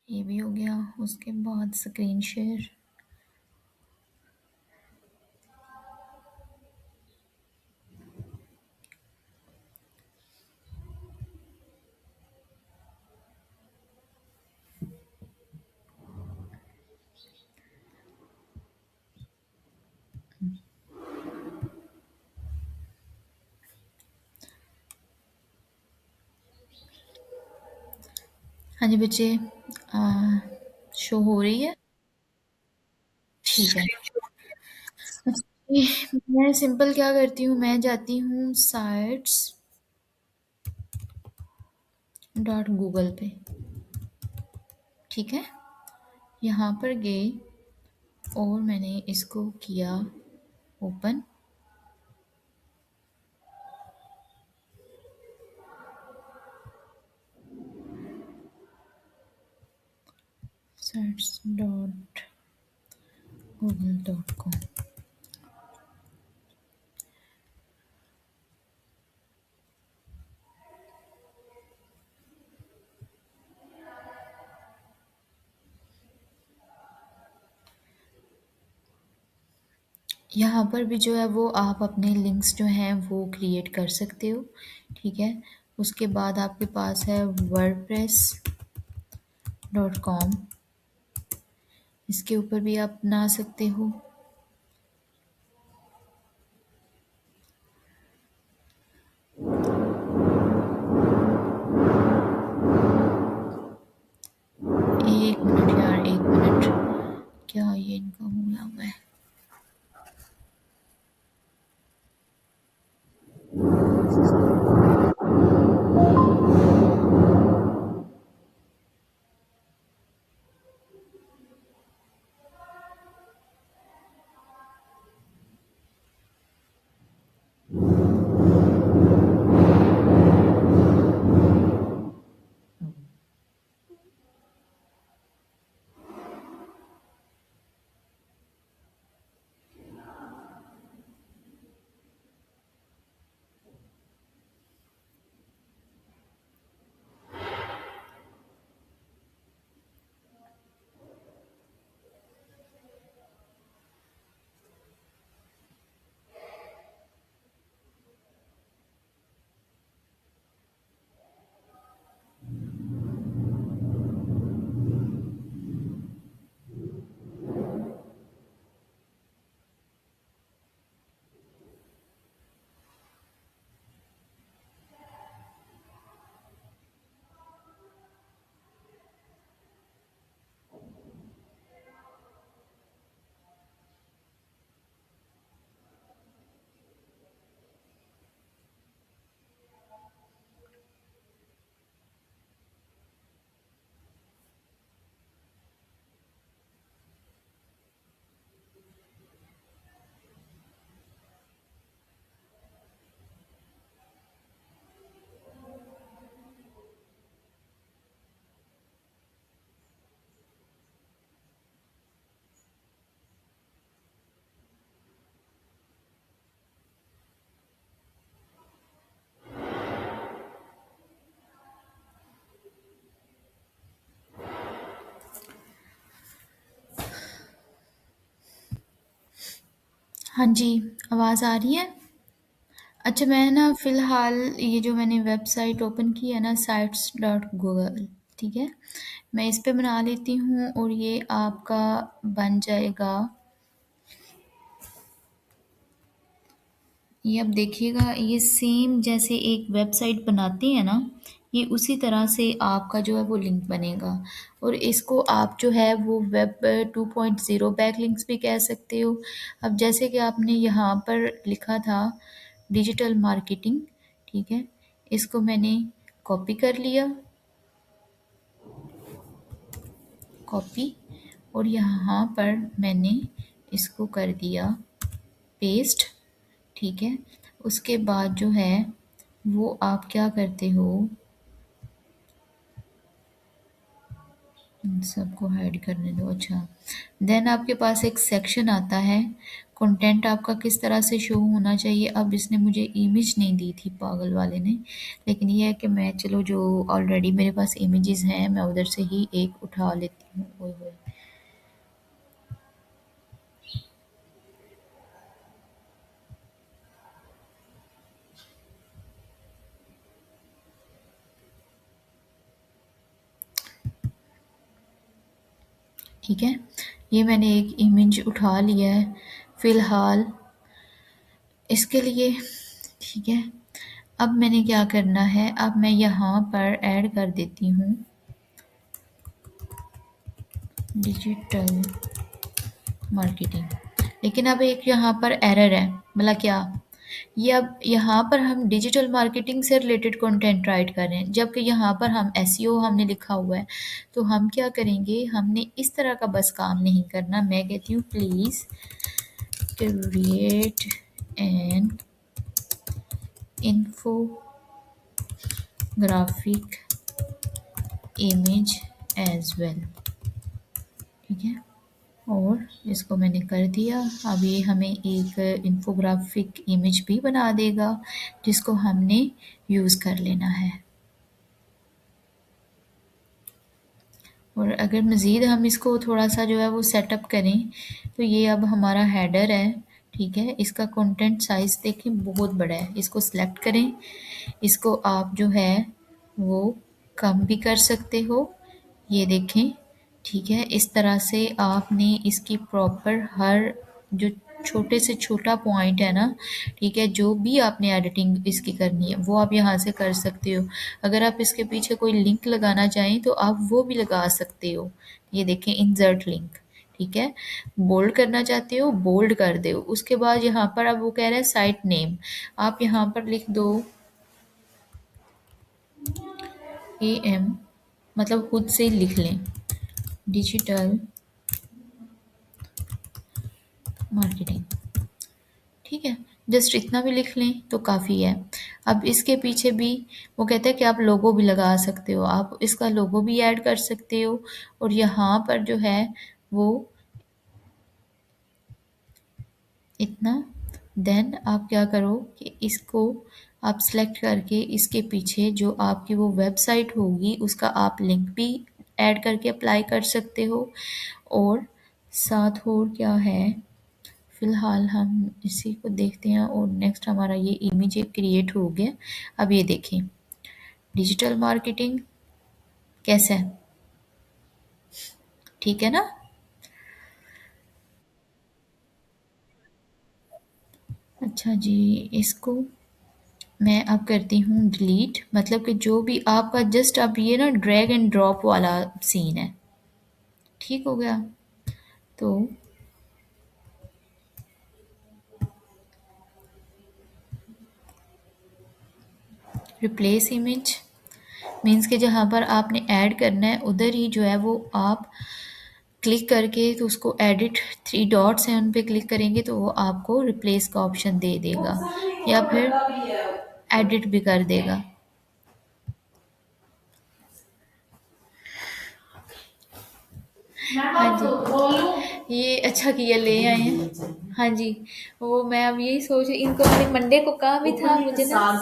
ये भी हो गया। उसके बाद स्क्रीन शेयर। हाँ जी बच्चे, शो हो रही है? ठीक है। मैं सिंपल क्या करती हूँ, मैं जाती हूँ साइट्स डॉट गूगल पे। ठीक है, यहाँ पर गए और मैंने इसको किया open. Sites dot Google dot com. यहाँ पर भी जो है वो आप अपने लिंक्स जो हैं वो क्रिएट कर सकते हो। ठीक है, उसके बाद आपके पास है वर्डप्रेस डॉट कॉम, इसके ऊपर भी आप बना सकते हो। एक मिनट यार, एक मिनट, क्या ये इनका हुआ हुआ है? हाँ जी, आवाज़ आ रही है? अच्छा, मैं ना फ़िलहाल ये जो मैंने वेबसाइट ओपन की है ना, साइट्स डॉट गूगल, ठीक है, मैं इस पे बना लेती हूँ और ये आपका बन जाएगा। ये अब देखिएगा, ये सेम जैसे एक वेबसाइट बनाते हैं ना, ये उसी तरह से आपका जो है वो लिंक बनेगा। और इसको आप जो है वो वेब 2.0 बैकलिंक्स भी कह सकते हो। अब जैसे कि आपने यहाँ पर लिखा था डिजिटल मार्केटिंग, ठीक है, इसको मैंने कॉपी कर लिया, कॉपी, और यहाँ पर मैंने इसको कर दिया पेस्ट। ठीक है, उसके बाद जो है वो आप क्या करते हो, इन सबको हाइड करने दो। अच्छा, देन आपके पास एक सेक्शन आता है, कंटेंट आपका किस तरह से शो होना चाहिए। अब इसने मुझे इमेज नहीं दी थी पागल वाले ने, लेकिन ये है कि मैं चलो जो ऑलरेडी मेरे पास इमेजेस हैं मैं उधर से ही एक उठा लेती हूँ। ओए होए, ठीक है, ये मैंने एक इमेज उठा लिया है फ़िलहाल इसके लिए, ठीक है। अब मैंने क्या करना है, अब मैं यहाँ पर ऐड कर देती हूँ डिजिटल मार्केटिंग। लेकिन अब एक यहाँ पर एरर है, मतलब क्या, ये अब यहाँ पर हम डिजिटल मार्केटिंग से रिलेटेड कंटेंट राइट कर रहे हैं, जबकि यहाँ पर हम एसईओ हमने लिखा हुआ है। तो हम क्या करेंगे, हमने इस तरह का बस काम नहीं करना। मैं कहती हूँ please create an infographic image as well, ठीक है। और इसको मैंने कर दिया। अब ये हमें एक इन्फोग्राफिक इमेज भी बना देगा जिसको हमने यूज़ कर लेना है। और अगर मज़ीद हम इसको थोड़ा सा जो है वो सेटअप करें तो ये अब हमारा हेडर है, ठीक है। इसका कंटेंट साइज़ देखें बहुत बड़ा है, इसको सिलेक्ट करें, इसको आप जो है वो कम भी कर सकते हो, ये देखें, ठीक है। इस तरह से आपने इसकी प्रॉपर हर जो छोटे से छोटा पॉइंट है ना, ठीक है, जो भी आपने एडिटिंग इसकी करनी है वो आप यहाँ से कर सकते हो। अगर आप इसके पीछे कोई लिंक लगाना चाहें तो आप वो भी लगा सकते हो। ये देखें इंसर्ट लिंक, ठीक है। बोल्ड करना चाहते हो बोल्ड कर दो। उसके बाद यहाँ पर अब वो कह रहा है साइट नेम, आप यहाँ पर लिख दो AM, मतलब खुद से लिख लें डिजिटल मार्केटिंग, ठीक है। जस्ट इतना भी लिख लें तो काफ़ी है। अब इसके पीछे भी वो कहता है कि आप लोगो भी लगा सकते हो, आप इसका लोगो भी ऐड कर सकते हो। और यहाँ पर जो है वो इतना, देन आप क्या करो कि इसको आप सेलेक्ट करके इसके पीछे जो आपकी वो वेबसाइट होगी उसका आप लिंक भी ऐड करके अप्लाई कर सकते हो। और साथ और क्या है, फ़िलहाल हम इसी को देखते हैं। और नेक्स्ट हमारा ये इमेज एक क्रिएट हो गया। अब ये देखें डिजिटल मार्केटिंग कैसा है, ठीक है ना। अच्छा जी, इसको मैं अब करती हूँ डिलीट, मतलब कि जो भी आपका जस्ट अब ये ना ड्रैग एंड ड्रॉप वाला सीन है, ठीक हो गया। तो रिप्लेस इमेज मीन्स कि जहाँ पर आपने ऐड करना है उधर ही जो है वो आप क्लिक करके तो उसको एडिट 3 डॉट्स हैं उन पे क्लिक करेंगे तो वो आपको रिप्लेस का ऑप्शन दे देगा या फिर एडिट भी कर देगा। हाँ जी, ये अच्छा किया ले आए हैं। हाँ जी, वो मैं अब यही सोच इनको मैंने मंडे को कहा भी था मुझे ना।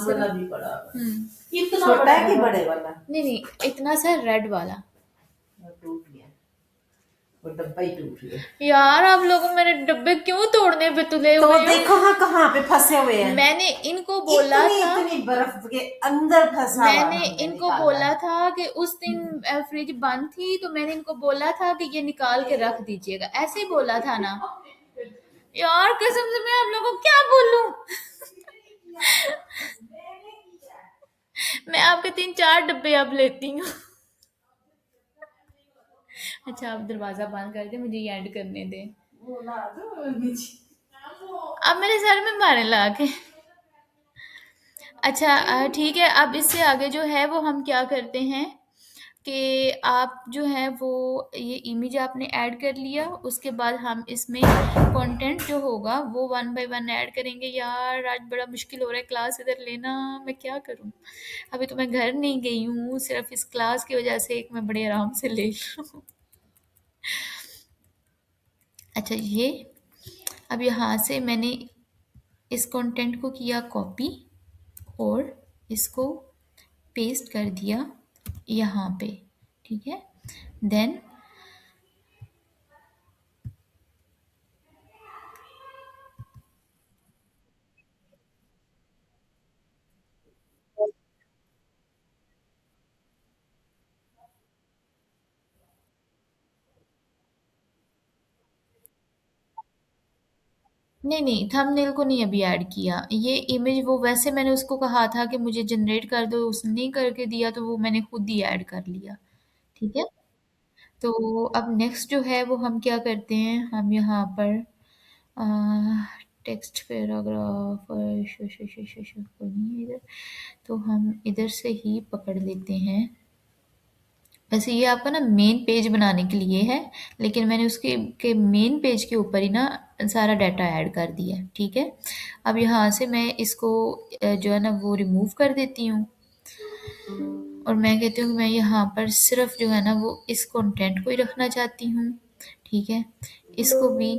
छोटा है कि बड़े वाला? नहीं नहीं, इतना सा रेड वाला। टूट गया, वो डब्बा ही टूट गया। यार आप लोगों मेरे डब्बे क्यों तोड़ने पे तुले तो हुए हो? देखो हाँ कहाँ पे फंसे हुए हैं। मैंने इनको बोला इतनी था, इतनी बर्फ के अंदर फंसा हुआ मैंने हमने इनको निकाला। बोला था कि उस दिन फ्रिज बंद थी तो मैंने इनको बोला था कि ये निकाल के रख दीजिएगा, ऐसे ही बोला था ना। यार कसम से मैं आप लोगों को क्या बोलूं। मैं आपके 3-4 डब्बे अब लेती हूँ। अच्छा आप दरवाजा बंद कर दे, मुझे ये ऐड करने दे। अब मेरे सर में मारे ला के। अच्छा ठीक है, अब इससे आगे जो है वो हम क्या करते हैं कि आप जो है वो ये इमेज आपने ऐड कर लिया, उसके बाद हम इसमें कंटेंट जो होगा वो 1 बाय 1 ऐड करेंगे। यार आज बड़ा मुश्किल हो रहा है क्लास इधर लेना, मैं क्या करूं। अभी तो मैं घर नहीं गई हूँ, सिर्फ इस क्लास की वजह से एक मैं बड़े आराम से ले लूँ। अच्छा ये, अब यहाँ से मैंने इस कंटेंट को किया कॉपी और इसको पेस्ट कर दिया यहाँ पे, ठीक है। देन नहीं नहीं, थंबनेल को नहीं अभी ऐड किया। ये इमेज वो वैसे मैंने उसको कहा था कि मुझे जनरेट कर दो, उसने नहीं करके दिया तो वो मैंने खुद ही ऐड कर लिया, ठीक है। तो अब नेक्स्ट जो है वो हम क्या करते हैं, हम यहाँ पर टेक्स्ट पैराग्राफ कोई नहीं है इधर, तो हम इधर से ही पकड़ लेते हैं। वैसे ये आपका ना मेन पेज बनाने के लिए है, लेकिन मैंने उसके के मेन पेज के ऊपर ही ना सारा डाटा ऐड कर दिया है, ठीक है। अब यहाँ से मैं इसको जो है ना वो रिमूव कर देती हूँ, और मैं कहती हूँ कि मैं यहाँ पर सिर्फ जो है ना वो इस कंटेंट को ही रखना चाहती हूँ, ठीक है। इसको भी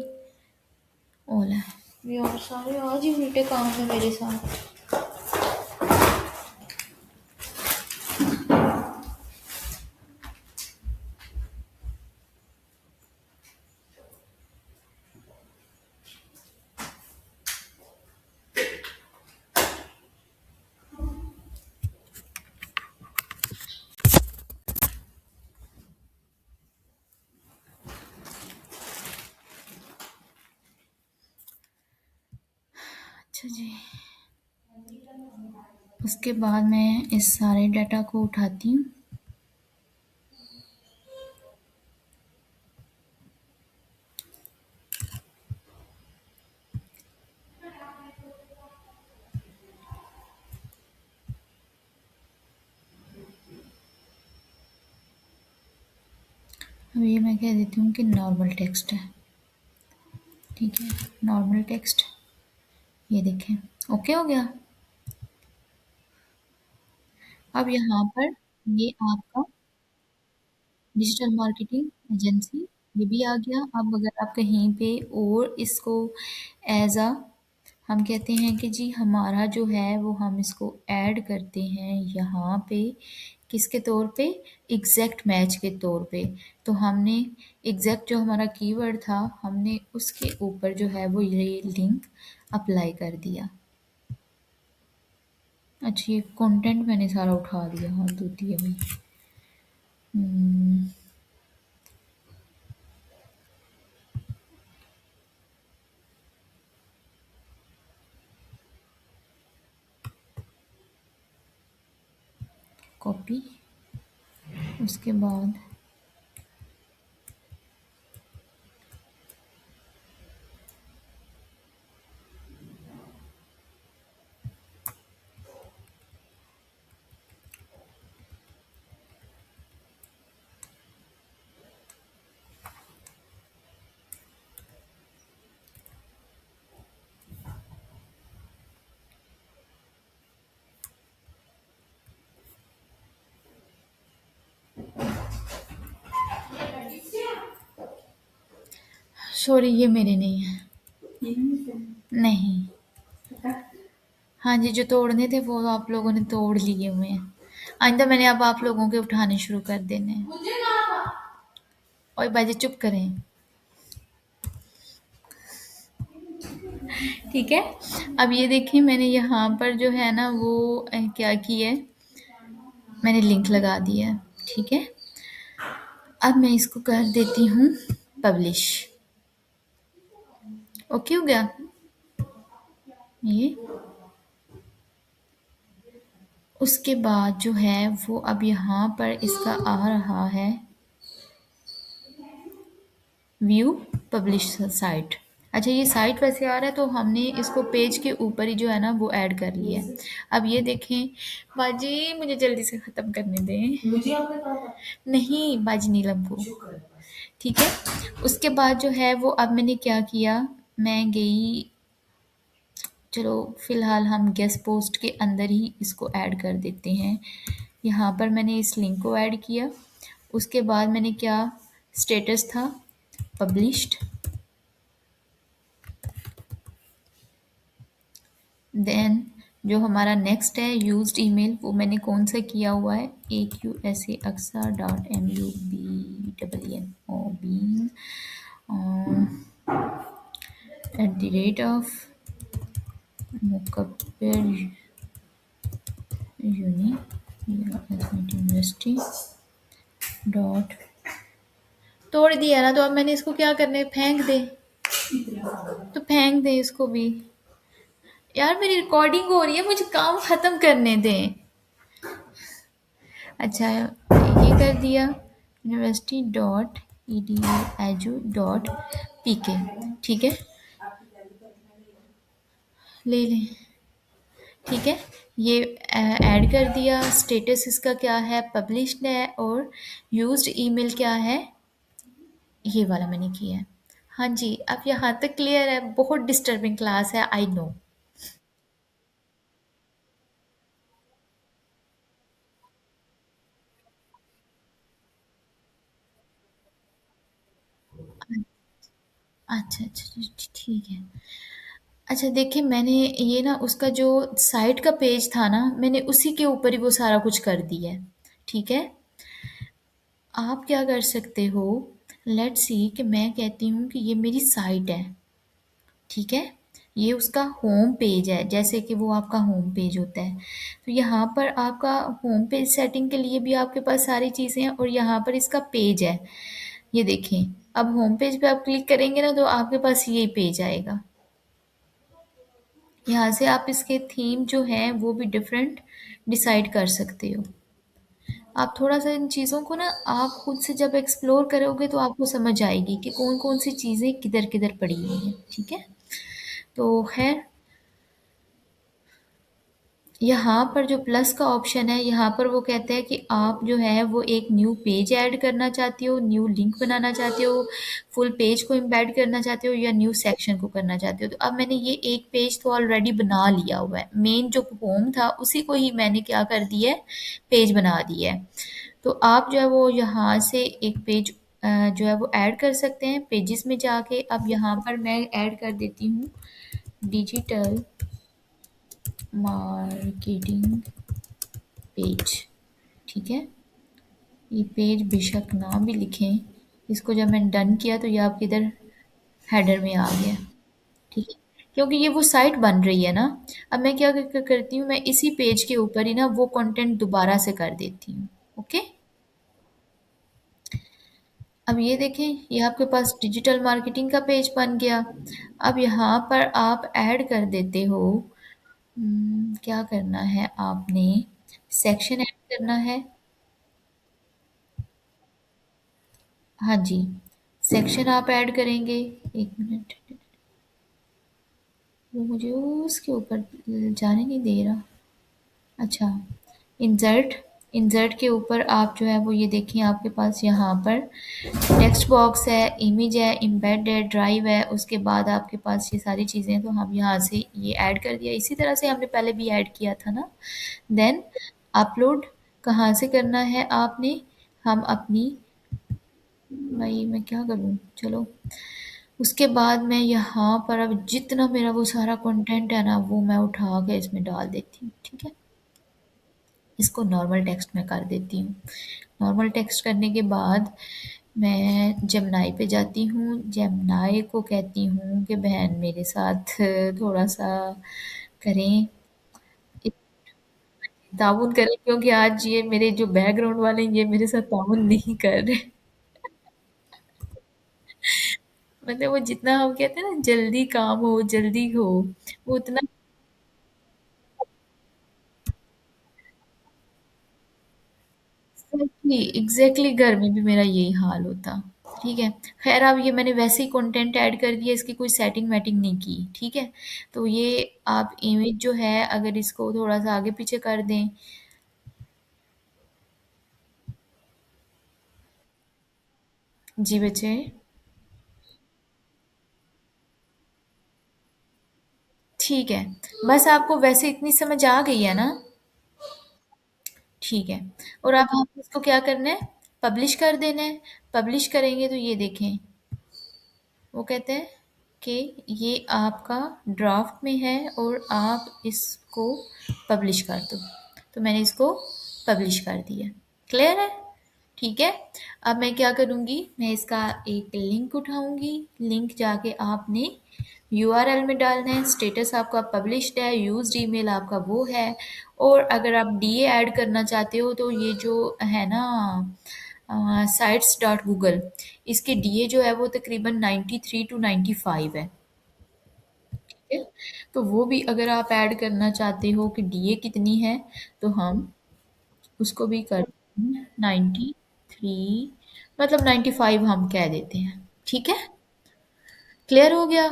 ओला यार, सारे आज ही उल्टे काम है मेरे साथ। अच्छा जी, उसके बाद मैं इस सारे डाटा को उठाती हूँ। अब ये मैं कह देती हूँ कि नॉर्मल टेक्स्ट है, ठीक है। नॉर्मल टेक्स्ट, ये देखें, ओके हो गया। अब यहाँ पर ये आपका डिजिटल मार्केटिंग एजेंसी ये भी आ गया। अब अगर आप कहीं पे और इसको एज अ, हम कहते हैं कि जी हमारा जो है वो हम इसको ऐड करते हैं यहाँ पे, किसके तौर पे, एग्जैक्ट मैच के तौर पे। तो हमने एग्जैक्ट जो हमारा कीवर्ड था, हमने उसके ऊपर जो है वो ये लिंक अप्लाई कर दिया। अच्छा, ये कंटेंट मैंने सारा उठा दिया, हाँ दूती है भाई। कॉपी, उसके बाद सॉरी ये मेरे नहीं है, नहीं। हाँ जी, जो तोड़ने थे वो आप लोगों ने तोड़ लिए हुए हैं। आइंदा मैंने अब आप लोगों के उठाने शुरू कर देने हैं। और बाजी चुप करें, ठीक है। अब ये देखिए मैंने यहाँ पर जो है ना वो क्या किया है, मैंने लिंक लगा दिया है, ठीक है। अब मैं इसको कर देती हूँ पब्लिश, ओके हो गया ये। उसके बाद जो है वो अब यहाँ पर इसका आ रहा है व्यू पब्लिश साइट। अच्छा ये साइट वैसे आ रहा है, तो हमने इसको पेज के ऊपर ही जो है ना वो ऐड कर लिया है। अब ये देखें, बाजी मुझे जल्दी से ख़त्म करने दें। मुझे आपने कहा था नहीं बाजी नीलम को, जो कर बस। ठीक है। उसके बाद जो है वो अब मैंने क्या किया, मैं गई, चलो फिलहाल हम गेस्ट पोस्ट के अंदर ही इसको ऐड कर देते हैं। यहाँ पर मैंने इस लिंक को ऐड किया। उसके बाद मैंने क्या, स्टेटस था पब्लिश्ड, देन जो हमारा नेक्स्ट है यूज्ड ईमेल, वो मैंने कौन सा किया हुआ है, AQSA.MUBEEN @, मुकब्बिर यूनि यूनिवर्सिटी डॉट, तोड़ दिया ना, तो अब मैंने इसको क्या करना है, फेंक दे, तो फेंक दे इसको भी। यार मेरी रिकॉर्डिंग हो रही है, मुझे काम खत्म करने दें। अच्छा, ये कर दिया, university dot edu edu dot pk, ठीक है, ले लें, ठीक है। ये ऐड कर दिया, स्टेटस इसका क्या है, पब्लिश्ड है, और यूज्ड ईमेल क्या है, ये वाला मैंने किया है। हाँ जी, अब यहाँ तक क्लियर है। बहुत डिस्टर्बिंग क्लास है, आई नो। अच्छा अच्छा, ठीक है। अच्छा देखिए, मैंने ये ना उसका जो साइट का पेज था ना, मैंने उसी के ऊपर ही वो सारा कुछ कर दिया है, ठीक है। आप क्या कर सकते हो, लेट्स सी कि मैं कहती हूँ कि ये मेरी साइट है, ठीक है। ये उसका होम पेज है, जैसे कि वो आपका होम पेज होता है। तो यहाँ पर आपका होम पेज सेटिंग के लिए भी आपके पास सारी चीज़ें हैं, और यहाँ पर इसका पेज है, ये देखें। अब होम पेज पे आप क्लिक करेंगे ना, तो आपके पास ये पेज आएगा। यहाँ से आप इसके थीम जो हैं वो भी डिफरेंट डिसाइड कर सकते हो। आप थोड़ा-सा इन चीज़ों को ना आप खुद से जब एक्सप्लोर करोगे तो आपको समझ आएगी कि कौन-कौन सी चीज़ें किधर-किधर पड़ी हुई हैं, ठीक है? तो ख़ैर, यहाँ पर जो प्लस का ऑप्शन है, यहाँ पर वो कहते हैं कि आप जो है वो एक न्यू पेज ऐड करना चाहते हो, न्यू लिंक बनाना चाहते हो, फुल पेज को एम्बेड करना चाहते हो, या न्यू सेक्शन को करना चाहते हो। तो अब मैंने ये एक पेज तो ऑलरेडी बना लिया हुआ है, मेन जो होम था उसी को ही मैंने क्या कर दिया है, पेज बना दिया है। तो आप जो है वो यहाँ से एक पेज जो है वो ऐड कर सकते हैं पेजेस में जाके। अब यहाँ पर मैं ऐड कर देती हूँ डिजिटल मार्केटिंग पेज, ठीक है। ये पेज बेशक ना भी लिखें, इसको जब मैंने डन किया तो ये आपके इधर हेडर में आ गया, ठीक है। क्योंकि ये वो साइट बन रही है ना, अब मैं क्या करती हूँ, मैं इसी पेज के ऊपर ही ना वो कंटेंट दोबारा से कर देती हूँ, ओके। अब ये देखें, ये आपके पास डिजिटल मार्केटिंग का पेज बन गया। अब यहाँ पर आप ऐड कर देते हो, क्या करना है आपने, सेक्शन ऐड करना है। हाँ जी, सेक्शन आप ऐड करेंगे। एक मिनट, वो मुझे उसके ऊपर जाने नहीं दे रहा। अच्छा, इंसर्ट, इंसर्ट के ऊपर आप जो है वो ये देखिए, आपके पास यहाँ पर टेक्स्ट बॉक्स है, इमेज है, एम्बेड है, ड्राइव है, उसके बाद आपके पास ये सारी चीज़ें हैं, तो हम यहाँ से ये ऐड कर दिया, इसी तरह से हमने पहले भी ऐड किया था ना। देन अपलोड कहाँ से करना है आपने, हम अपनी, भाई मैं क्या करूँ, चलो। उसके बाद मैं यहाँ पर अब जितना मेरा वो सारा कंटेंट है ना, वो मैं उठा के इसमें डाल देती हूँ, ठीक है। इसको नॉर्मल टेक्स्ट में कर देती हूँ। नॉर्मल टेक्स्ट करने के बाद मैं जेमिनी पे जाती हूँ, जेमिनी को कहती हूँ कि बहन मेरे साथ थोड़ा-सा करें, एक ताउन करें, क्योंकि आज ये मेरे जो बैकग्राउंड वाले हैं, ये मेरे साथ ताउन नहीं कर रहे। मतलब वो जितना हम कहते हैं ना जल्दी काम हो, जल्दी हो, वो उतना एग्ज़ैक्टली घर में भी मेरा यही हाल होता। ठीक है। ख़ैर अब ये मैंने वैसे ही कंटेंट ऐड कर दिया, इसकी कोई सेटिंग वेटिंग नहीं की, ठीक है? तो ये आप इमेज जो है अगर इसको थोड़ा-सा आगे पीछे कर दें। जी बच्चे, ठीक है। बस आपको वैसे इतनी समझ आ गई है ना? ठीक है। और अब हम इसको क्या करना है? पब्लिश कर देना है। पब्लिश करेंगे तो ये देखें, वो कहते हैं कि ये आपका ड्राफ्ट में है और आप इसको पब्लिश कर दो। तो मैंने इसको पब्लिश कर दिया। क्लियर है? ठीक है। अब मैं क्या करूँगी, मैं इसका एक लिंक उठाऊँगी। लिंक जाके आपने यूआरएल में डालना है। स्टेटस आपका पब्लिश्ड है, यूज्ड ईमेल आपका वो है। और अगर आप डीए ऐड करना चाहते हो तो ये जो है ना साइट्स डॉट गूगल, इसके डीए जो है वो तकरीबन 93 टू 95 है। ठीक है, तो वो भी अगर आप ऐड करना चाहते हो कि डीए कितनी है, तो हम उसको भी कर 93, मतलब 95 हम कह देते हैं। ठीक है, क्लियर हो गया?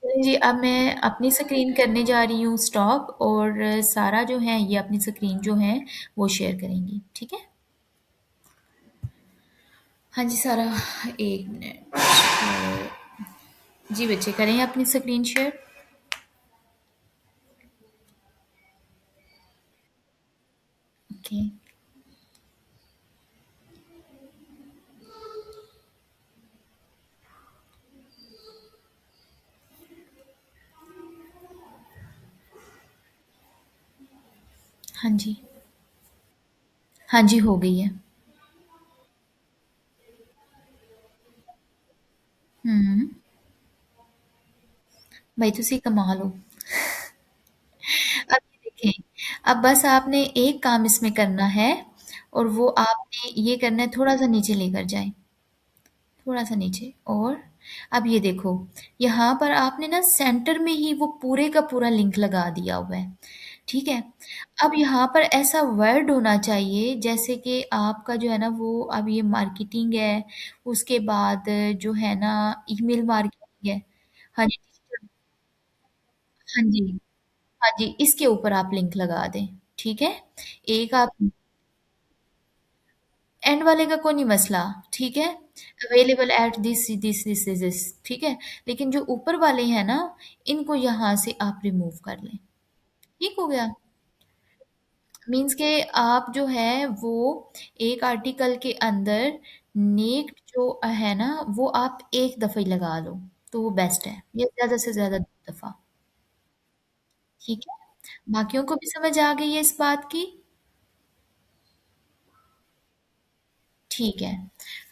चलिए जी, अब मैं अपनी स्क्रीन करने जा रही हूँ स्टॉप, और सारा जो है ये अपनी स्क्रीन जो है वो शेयर करेंगी। ठीक है। हाँ जी सारा, एक मिनट। जी बच्चे, करें अपनी स्क्रीन शेयर। ओके। हाँ जी, हाँ जी हो गई है। हम्म। भाई तुसी कमाल हो। अब ये देखें, अब बस आपने एक काम इसमें करना है, और वो आपने ये करना है, थोड़ा सा नीचे लेकर जाए, थोड़ा सा नीचे। और अब ये देखो, यहाँ पर आपने ना सेंटर में ही वो पूरे का पूरा लिंक लगा दिया हुआ है। ठीक है। अब यहाँ पर ऐसा वर्ड होना चाहिए जैसे कि आपका जो है ना वो, अब ये मार्केटिंग है, उसके बाद जो है ना ईमेल मार्केटिंग है। हाँ जी, हाँ जी, हाँ जी, इसके ऊपर आप लिंक लगा दें। ठीक है। एक आप एंड वाले का कोई नहीं मसला। ठीक है। अवेलेबल एट दिस, ठीक है। लेकिन जो ऊपर वाले हैं ना, इनको यहाँ से आप रिमूव कर लें। ठीक हो गया। मीन्स के आप जो है वो एक आर्टिकल के अंदर नेक्ड जो है ना वो आप एक दफ़ा ही लगा लो, तो वो बेस्ट है, या ज़्यादा से ज़्यादा 2 दफ़ा। ठीक है। बाकियों को भी समझ आ गई है इस बात की? ठीक है।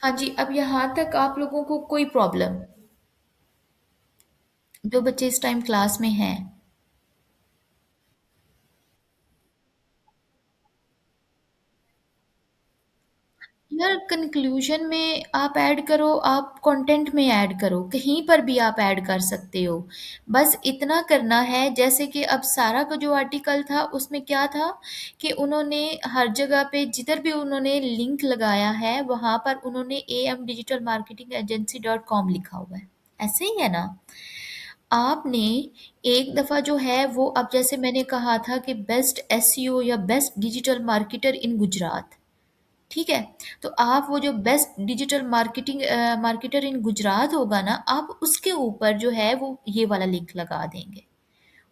हाँ जी, अब यहाँ तक आप लोगों को कोई प्रॉब्लम, जो बच्चे इस टाइम क्लास में हैं? यार कंक्लूजन में आप ऐड करो, आप कंटेंट में ऐड करो, कहीं पर भी आप ऐड कर सकते हो। बस इतना करना है, जैसे कि अब सारा का जो आर्टिकल था उसमें क्या था कि उन्होंने हर जगह पे जिधर भी उन्होंने लिंक लगाया है वहाँ पर उन्होंने AM digital marketing agency .com लिखा हुआ है। ऐसे ही है ना? आपने एक दफ़ा जो है वो, अब जैसे मैंने कहा था कि बेस्ट एसईओ या best digital marketer in Gujarat, ठीक है? तो आप वो जो best digital marketer in Gujarat होगा ना, आप उसके ऊपर जो है वो ये वाला लिंक लगा देंगे।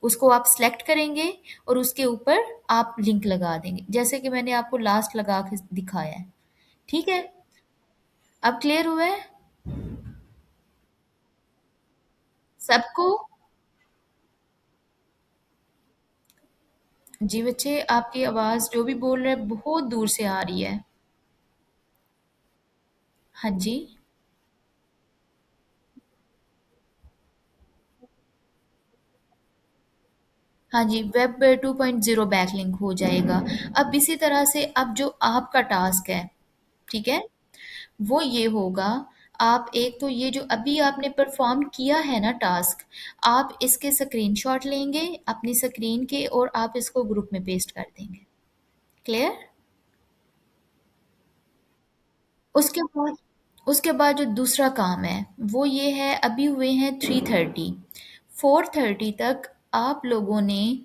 उसको आप सेलेक्ट करेंगे और उसके ऊपर आप लिंक लगा देंगे, जैसे कि मैंने आपको लास्ट लगा के दिखाया है। ठीक है? अब क्लियर हुआ है? सबको? जी बच्चे, आपकी आवाज़ जो भी बोल रहे हैं बहुत दूर से आ रही है। हाँ जी। हाँ जी, वेब 2.0 बैकलिंक हो जाएगा। अब इसी तरह से अब जो आपका टास्क है, ठीक है? वो ये होगा, आप एक तो ये जो अभी आपने परफॉर्म किया है ना टास्क, आप इसके स्क्रीनशॉट लेंगे अपनी स्क्रीन के और आप इसको ग्रुप में पेस्ट कर देंगे। क्लियर? उसके बाद जो दूसरा काम है वो ये है, अभी हुए हैं 3:30, 4:30 तक आप लोगों ने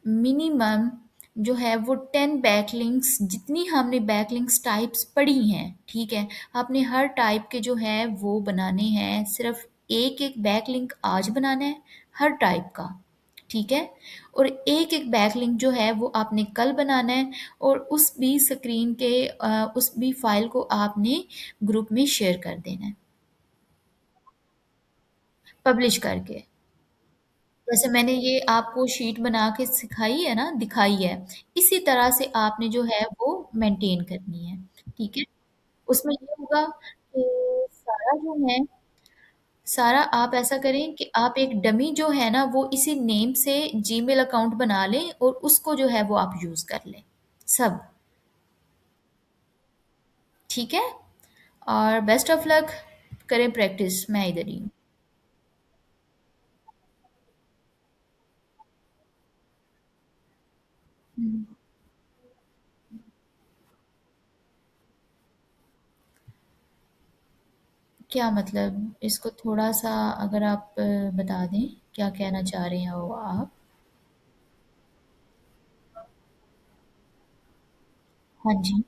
मिनिमम जो है वो 10 बैकलिंक्स, जितनी हमने बैकलिंक्स टाइप्स पढ़ी हैं, ठीक है, आपने हर टाइप के जो है वो बनाने हैं। सिर्फ एक एक बैकलिंक आज बनाना है, हर टाइप का। ठीक है। और एक एक बैकलिंक जो है वो आपने कल बनाना है, और उस भी स्क्रीन के उस भी फाइल को आपने ग्रुप में शेयर कर देना है। पब्लिश करके। जैसे मैंने ये आपको शीट बना के सिखाई है ना, दिखाई है, इसी तरह से आपने जो है वो मेंटेन करनी है, ठीक है? उसमें ये होगा कि सारा जो है, सारा आप ऐसा करें कि आप एक डमी जो है ना वो इसी नेम से जीमेल अकाउंट बना लें और उसको जो है वो आप यूज़ कर लें, सब, ठीक है? और बेस्ट ऑफ लक, करें प्रैक्टिस, मैं इधर ही हूँ। हम्म। क्या मतलब, इसको थोड़ा सा अगर आप बता दें, क्या कहना चाह रहे हो आप? हाँ जी।